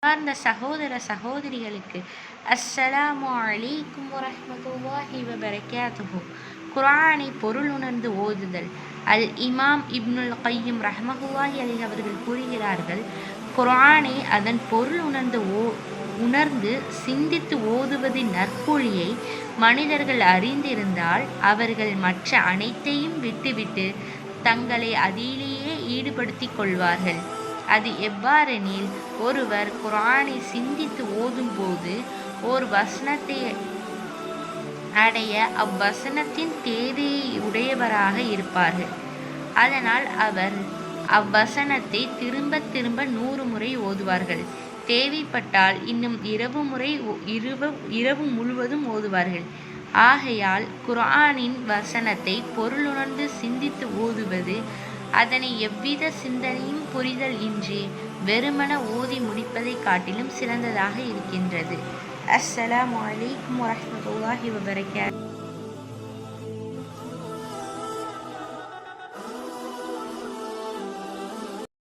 சார்ந்த சகோதர சகோதரிகளுக்கு அஸ்ஸலாமு அலைக்கும் வரஹ்மத்துல்லாஹி வபரகாத்துஹு. குர்ஆனை பொருள் உணர்ந்து ஓதுதல். அல் இமாம் இப்னுல் கையும் ரஹ்மத்துல்லாஹி அலைஹி அவர்கள் கூறுகிறார்கள், குர்ஆனை அதன் பொருள் உணர்ந்து சிந்தித்து ஓதுவதின் நற்கூலியை மனிதர்கள் அறிந்திருந்தால் அவர்கள் மற்ற அனைத்தையும் விட்டுவிட்டு தங்களை அதிலேயே ஈடுபடுத்திக் கொள்வார்கள். அது எவ்வாறெனில், ஒருவர் குர்ஆனை சிந்தித்து ஓதும்போது ஓர் வசனத்தை அடைய அவ்வசனத்தின் தேவையை உடையவராக இருப்பார்கள். அதனால் அவர் அவ்வசனத்தை திரும்ப திரும்ப 100 முறை ஓதுவார்கள். தேவைப்பட்டால் இன்னும் இரவு முழுவதும் ஓதுவார்கள். ஆகையால் குர்ஆனின் வசனத்தை பொருளுணர்ந்து சிந்தித்து ஓதுவது அதனை எவ்வித சிந்தனையும் புரிதல் இன்றி வெறுமன ஓதி முடிப்பதை காட்டிலும் சிறந்ததாக இருக்கின்றது. அஸ்ஸலாமு அலைக்கும் வரஹ்மத்துல்லாஹி வபரகாத்துஹு.